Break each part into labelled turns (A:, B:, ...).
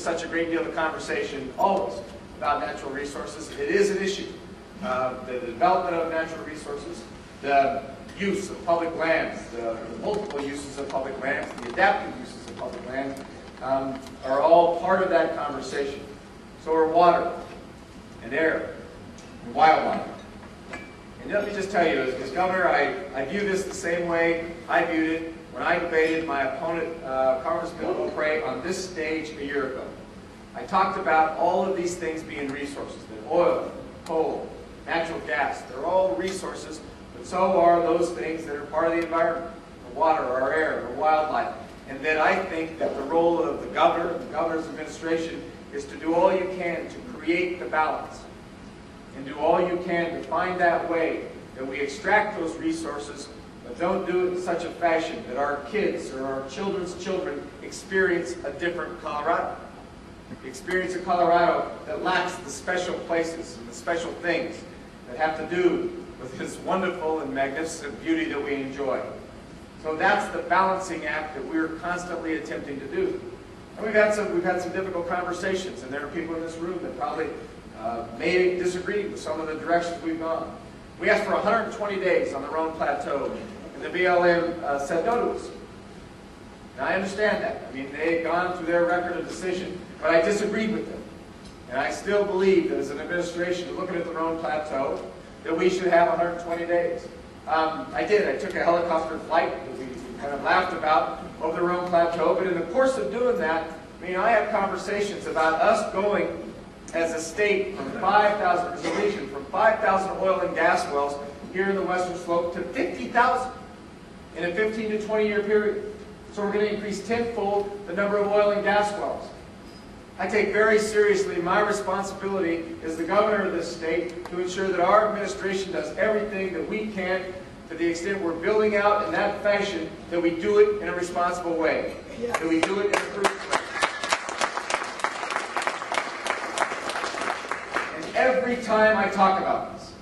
A: such a great deal of conversation always about natural resources. It is an issue. The development of natural resources, the use of public lands, the multiple uses of public lands, the adaptive uses of public land are all part of that conversation. So are water and air and wildlife. And let me just tell you, as governor, I view this the same way I viewed it when I debated my opponent, Congressman O'Prey, on this stage a year ago. I talked about all of these things being resources, that oil, coal, natural gas, they're all resources, but so are those things that are part of the environment, the water, our air, our wildlife. And that I think that the role of the governor, the governor's administration, is to do all you can to create the balance. And do all you can to find that way that we extract those resources, but don't do it in such a fashion that our kids or our children's children experience a different Colorado. Experience a Colorado that lacks the special places and the special things that have to do with this wonderful and magnificent beauty that we enjoy. So that's the balancing act that we're constantly attempting to do. And we've had some difficult conversations, and there are people in this room that probably may disagree with some of the directions we've gone. We asked for 120 days on the Rhone Plateau, and the BLM said no to us. And I understand that. I mean, they had gone through their record of decision, but I disagreed with them. And I still believe that as an administration, looking at the Rhone Plateau, that we should have 120 days. I did. I took a helicopter flight that we kind of laughed about over the Rhone Plateau, but in the course of doing that, I mean, I had conversations about us going as a state from 5,000, as a region, from 5,000 oil and gas wells here in the Western Slope to 50,000 in a 15 to 20 year period. So we're going to increase tenfold the number of oil and gas wells. I take very seriously my responsibility as the governor of this state to ensure that our administration does everything that we can to the extent we're building out in that fashion, that we do it in a responsible way, that we do it in a prudent way. And every time I talk about this,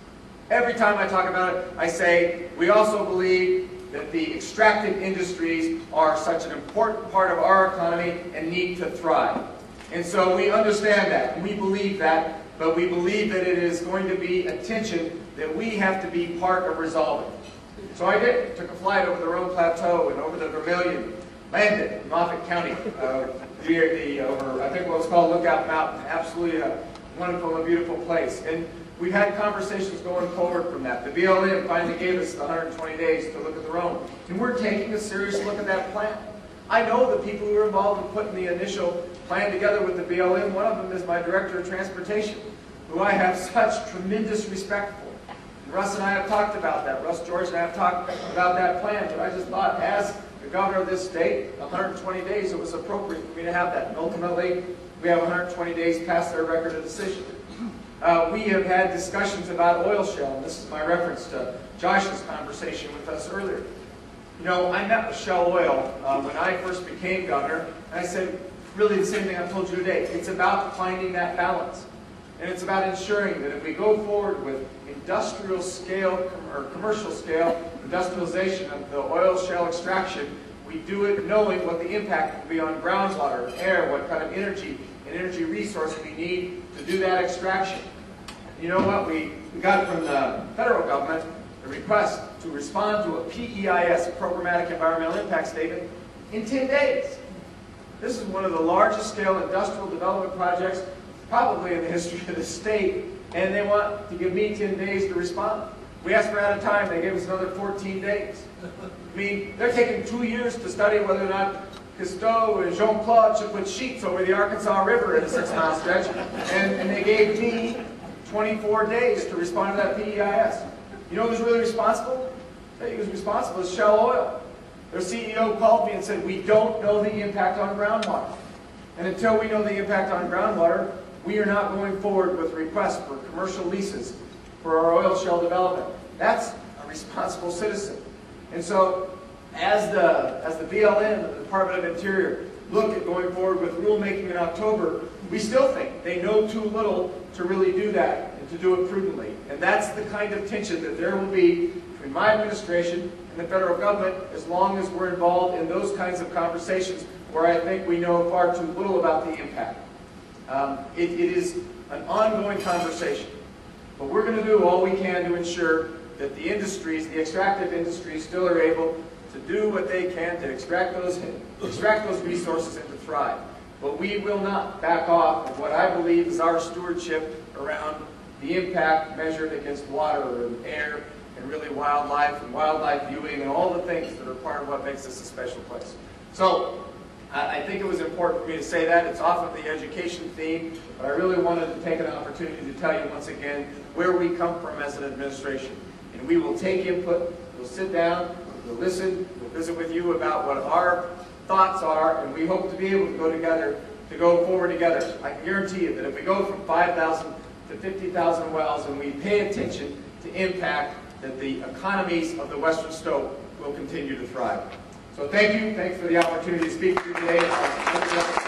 A: every time I talk about it, I say we also believe that the extractive industries are such an important part of our economy and need to thrive. And so we understand that, and we believe that, but we believe that it is going to be a tension that we have to be part of resolving. So I did. Took a flight over the Rhone Plateau and over the Vermilion, landed in Moffat County, over I think what was called Lookout Mountain. Absolutely a wonderful and beautiful place. And we've had conversations going forward from that. The BLM finally gave us the 120 days to look at the Rhone. And we're taking a serious look at that plan. I know the people who were involved in putting the initial plan together with the BLM. One of them is my Director of Transportation, who I have such tremendous respect for. And Russ and I have talked about that. Russ, George, and I have talked about that plan. But I just thought, as the governor of this state, 120 days, it was appropriate for me to have that. And ultimately, we have 120 days past their record of decision. We have had discussions about oil shale, and this is my reference to Josh's conversation with us earlier. You know, I met with Shell Oil when I first became governor, and I said really the same thing I've told you today. It's about finding that balance. And it's about ensuring that if we go forward with industrial scale or commercial scale industrialization of the oil shale extraction, we do it knowing what the impact will be on groundwater, air, what kind of energy and energy resource we need to do that extraction. You know what? We got from the federal government a request to respond to a PEIS, Programmatic Environmental Impact Statement, in 10 days. This is one of the largest scale industrial development projects probably in the history of the state, and they want to give me 10 days to respond. We asked for out of time, they gave us another 14 days. I mean, they're taking 2 years to study whether or not Cousteau and Jean-Claude should put sheets over the Arkansas River in a 6-mile stretch, and they gave me 24 days to respond to that PEIS. You know who's really responsible? He was responsible is Shell Oil. Their CEO called me and said, we don't know the impact on groundwater. And until we know the impact on groundwater, we are not going forward with requests for commercial leases for our oil shale development. That's a responsible citizen. And so, as the BLM and the Department of Interior look at going forward with rulemaking in October, we still think they know too little to really do that and to do it prudently. And that's the kind of tension that there will be between my administration and the federal government as long as we're involved in those kinds of conversations where I think we know far too little about the impact. It is an ongoing conversation. But we're going to do all we can to ensure that the industries, the extractive industries, still are able to do what they can to extract those resources and to thrive. But we will not back off of what I believe is our stewardship around the impact measured against water and air and really wildlife and wildlife viewing and all the things that are part of what makes this a special place. So I think it was important for me to say that. It's off of the education theme, but I really wanted to take an opportunity to tell you once again where we come from as an administration. And we will take input, we'll sit down, we'll listen, we'll visit with you about what our thoughts are, and we hope to be able to go together, to go forward together. I can guarantee you that if we go from 5,000 to 50,000 wells and we pay attention to impact, that the economies of the Western Stoke will continue to thrive. So thank you. Thanks for the opportunity to speak to you today.